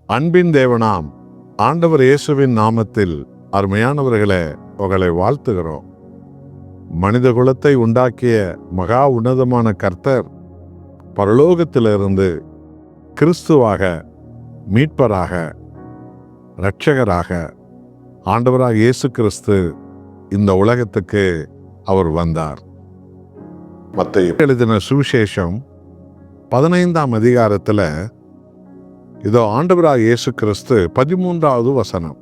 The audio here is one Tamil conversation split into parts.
அன்பின் தேவனாம் ஆண்டவர் இயேசுவின் நாமத்தில் அருமையானவர்களே, உங்களை வாழ்த்துகிறோம். மனித குலத்தை உண்டாக்கிய மகா உன்னதமான கர்த்தர் பரலோகத்திலிருந்து கிறிஸ்துவாக, மீட்பராக, இரட்சகராக ஆண்டவராக இயேசு கிறிஸ்து இந்த உலகத்துக்கு அவர் வந்தார். மத்தேயு எழுதின சுவிசேஷம் 15ஆம் அதிகாரத்தில் இதோ ஆண்டவராக இயேசு கிறிஸ்து 13வது வசனம்.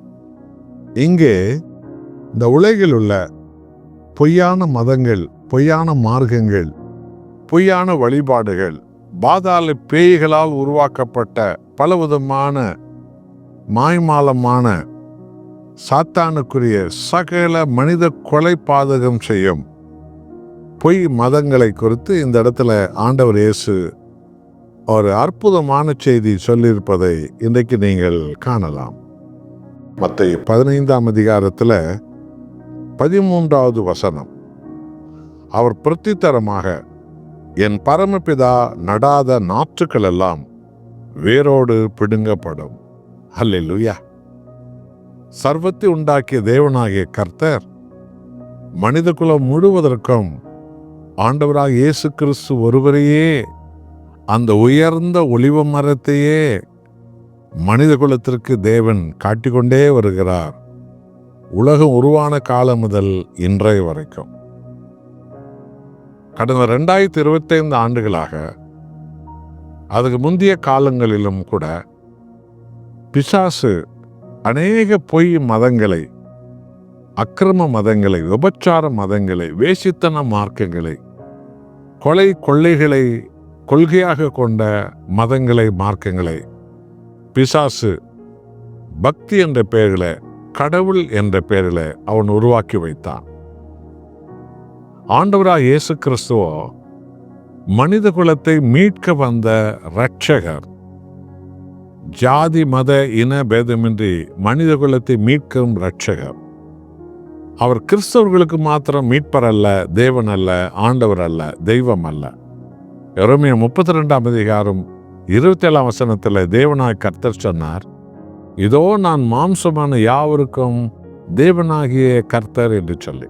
இங்கே இந்த உலகில் உள்ள பொய்யான மதங்கள், பொய்யான மார்க்கங்கள், பொய்யான வழிபாடுகள், பாதாள பேய்களால் உருவாக்கப்பட்ட பலவிதமான மாய்மாலமான சாத்தானுக்குரிய சகல மனித கொலை பாதகம் செய்யும் பொய் மதங்களை குறித்து இந்த இடத்துல ஆண்டவர் இயேசு ஒரு அற்புதமான செய்தி சொல்லியிருப்பதை இன்றைக்கு நீங்கள் காணலாம். மத்தேயு 15ஆம் அதிகாரத்தில் 13வது வசனம். அவர் பிரத்தித்தரமாக, என் பரமபிதா நடாத நாற்றுக்கள் எல்லாம் வேரோடு பிடுங்கப்படும். அல்லேலூயா. சர்வத்தை உண்டாக்கிய தேவனாகிய கர்த்தர் மனித குலம் முழுவதற்கும் ஆண்டவராக இயேசு கிறிஸ்து ஒருவரையே, அந்த உயர்ந்த ஒலிவ மரத்தையே மனித குலத்திற்கு தேவன் காட்டிக்கொண்டே வருகிறார். உலகம் உருவான காலம் முதல் இன்றைய வரைக்கும் கடந்த 2025 ஆண்டுகளாக, அதுக்கு முந்தைய காலங்களிலும் கூட பிசாசு அநேக பொய் மதங்களை, அக்கிரம மதங்களை, விபச்சார மதங்களை, வேசித்தன மார்க்கங்களை, கொலை கொள்ளைகளை கொள்கையாக கொண்ட மதங்களை, மார்க்கங்களை பிசாசு பக்தி என்ற பெயரில், கடவுள் என்ற பெயரில் அவன் உருவாக்கி வைத்தான். ஆண்டவராக இயேசு கிறிஸ்துவோ மனித குலத்தை மீட்க வந்த இரட்சகர். ஜாதி மத இன பேதமின்றி மனித குலத்தை மீட்கும் இரட்சகர். அவர் கிறிஸ்தவர்களுக்கு மாத்திரம் மீட்பர் அல்ல, தேவன் அல்ல, ஆண்டவர் அல்ல, தெய்வம் அல்ல. எரேமியா 32ஆம் அதிகாரம் 27ஆம் வசனத்தில் தேவனாய் கர்த்தர் சொன்னார், இதோ நான் மாம்சமான யாவருக்கும் தேவனாகிய கர்த்தர் என்று சொல்லி.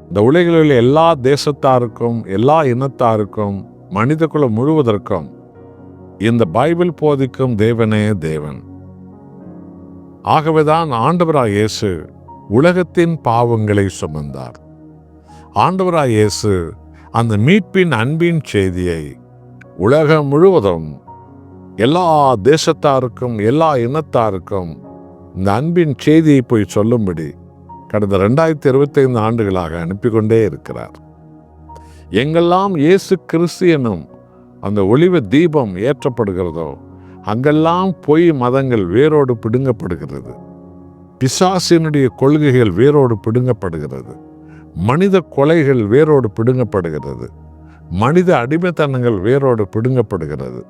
இந்த உலகில் உள்ள எல்லா தேசத்தாருக்கும், எல்லா இனத்தாருக்கும், மனித குலம் முழுவதற்கும் இந்த பைபிள் போதிக்கும் தேவனே தேவன். ஆகவேதான் ஆண்டவராக இயேசு உலகத்தின் பாவங்களை சுமந்தார். ஆண்டவராக இயேசு அந்த மீட்பின் அன்பின் செய்தியை உலகம் முழுவதும் எல்லா தேசத்தாருக்கும், எல்லா இனத்தாருக்கும் இந்த அன்பின் செய்தியை போய் சொல்லும்படி கடந்த 2025 ஆண்டுகளாக அனுப்பி கொண்டே இருக்கிறார். எங்கெல்லாம் இயேசு கிறிஸ்து எனும் அந்த ஒளிவ தீபம் ஏற்றப்படுகிறதோ அங்கெல்லாம் பொய் மதங்கள் வேரோடு பிடுங்கப்படுகிறது. பிசாசினுடைய கொள்கைகள் வேரோடு பிடுங்கப்படுகிறது. மனித கொலைகள் வேரோடு பிடுங்கப்படுகிறது. மனித அடிமைத்தனங்கள் வேரோடு பிடுங்கப்படுகிறது.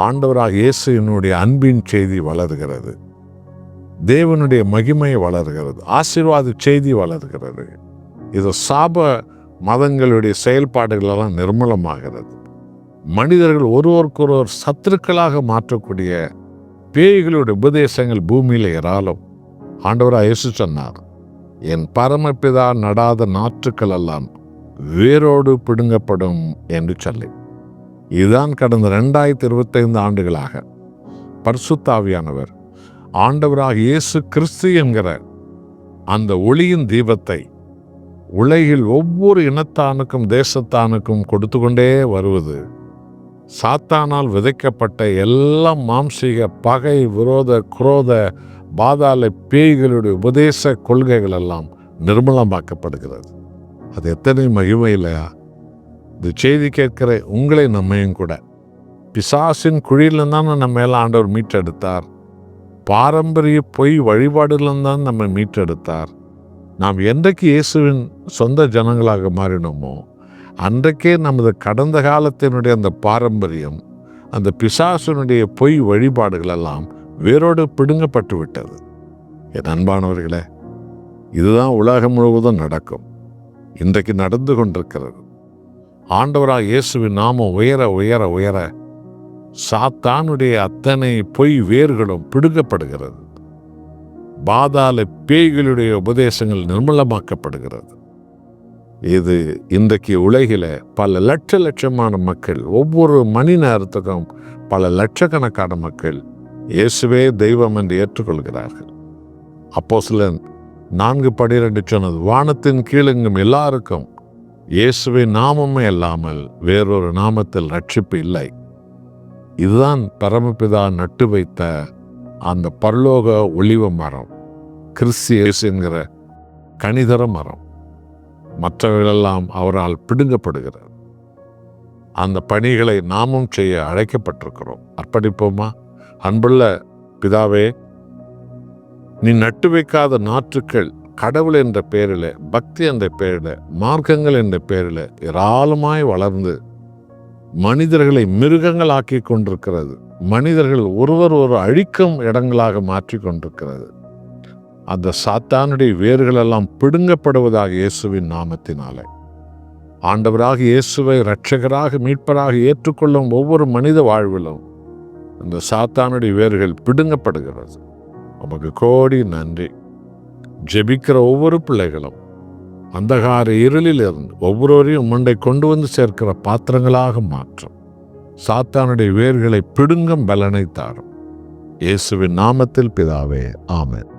ஆண்டவராக இயேசுவினுடைய அன்பின் செய்தி வளர்கிறது. தேவனுடைய மகிமை வளர்கிறது. ஆசீர்வாத செய்தி வளர்கிறது. இது சாப மதங்களுடைய செயல்பாடுகளெல்லாம் நிர்மூலமாகிறது. மனிதர்கள் ஒருவருக்கொருவர் சத்துருக்களாக மாற்றக்கூடிய பேய்களுடைய உபதேசங்கள் பூமியில் ஏராளம். ஆண்டவராக இயேசு சொன்னார், என் பரமபிதா நடாத நாற்றுக்கள் எல்லாம் வேரோடு பிடுங்கப்படும் என்று சொல்லி. இதுதான் கடந்த 2025 ஆண்டுகளாக பரிசுத்த ஆவியானவர் ஆண்டவராக இயேசு கிறிஸ்து என்கிற அந்த ஒளியின் தீபத்தை உலகில் ஒவ்வொரு இனத்தானுக்கும், தேசத்தானுக்கும் கொடுத்து கொண்டே வருவது. சாத்தானால் விதைக்கப்பட்ட எல்லா மாம்சீக பகை, விரோத, குரோத, பாதாள பேய்களுடைய உபதேச கொள்கைகள் எல்லாம் நிர்மூலமாக்கப்படுகிறது. அது எத்தனை மகிமை இல்லையா? இந்த செய்தி கேட்கிற உங்களை, நம்மையும் கூட பிசாசின் குழியில்தான் நம்ம மேலே ஆண்டவர் மீட்டெடுத்தார். பாரம்பரிய பொய் வழிபாடுலேருந்தான் நம்ம மீட்டெடுத்தார். நாம் என்றைக்கு இயேசுவின் சொந்த ஜனங்களாக மாறினோமோ அன்றைக்கே நமது கடந்த காலத்தினுடைய அந்த பாரம்பரியம், அந்த பிசாசினுடைய பொய் வழிபாடுகள் எல்லாம் வேரோடு பிடுங்கப்பட்டு விட்டது. என் அன்பானவர்களே, இதுதான் உலகம் முழுவதும் நடக்கும். இன்றைக்கு நடந்து கொண்டிருக்கிறது. ஆண்டவராக இயேசுவின் நாமம் உயர உயர உயர சாத்தானுடைய அத்தனை பொய் வேர்களும் பிடுங்கப்படுகிறது. பாதாள பேய்களுடைய உபதேசங்கள் நிர்மூலமாக்கப்படுகிறது. இது இன்றைக்கு உலகில பல லட்சமான மக்கள், ஒவ்வொரு மணி நேரத்துக்கும் பல லட்சக்கணக்கான மக்கள் இயேசுவே தெய்வம் என்று ஏற்றுக்கொள்கிறார்கள். அப்போஸ்தலர் 4:12 சொன்னது, வானத்தின் கீழெங்கும் எல்லாருக்கும் இயேசுவின் நாமமே அல்லாமல் வேறொரு நாமத்தில் ரட்சிப்பு இல்லை. இதுதான் பரமபிதா நட்டு வைத்த அந்த பரலோக ஒலிவ மரம், கிறிஸ்து இயேசு என்கிற கனிதர மரம். மற்றவர்களெல்லாம் அவரால் பிடுங்கப்படுகிறது. அந்த பணிகளை நாமும் செய்ய அழைக்கப்பட்டிருக்கிறோம். அர்ப்பணிப்போமா? அன்புள்ள பிதாவே, நீ நட்டு வைக்காத நாற்றுக்கள் கடவுள் என்ற பெயரில், பக்தி என்ற பெயரில், மார்க்கங்கள் என்ற பெயரில் ஏராளமாய் வளர்ந்து மனிதர்களை மிருகங்களாக்கி கொண்டிருக்கிறது. மனிதர்கள் ஒருவர் ஒரு அழிக்கும் இடங்களாக மாற்றி கொண்டிருக்கிறது. அந்த சாத்தானுடைய வேர்களெல்லாம் பிடுங்கப்படுவதாக இயேசுவின் நாமத்தினாலே. ஆண்டவராக இயேசுவை இரட்சகராக மீட்பராக ஏற்றுக்கொள்ளும் ஒவ்வொரு மனித வாழ்விலும் அந்த சாத்தானுடைய வேர்கள் பிடுங்கப்படுகிறது. நமக்கு கோடி நன்றி. ஜெபிக்கிற ஒவ்வொரு பிள்ளைகளும் அந்தகார இருளில் இருந்து ஒவ்வொருவரையும் மண்டை கொண்டு வந்து சேர்க்கிற பாத்திரங்களாக மாற்றும். சாத்தானுடைய வேர்களை பிடுங்கும் பலனை தாரும். இயேசுவின் நாமத்தில் பிதாவே, ஆமென்.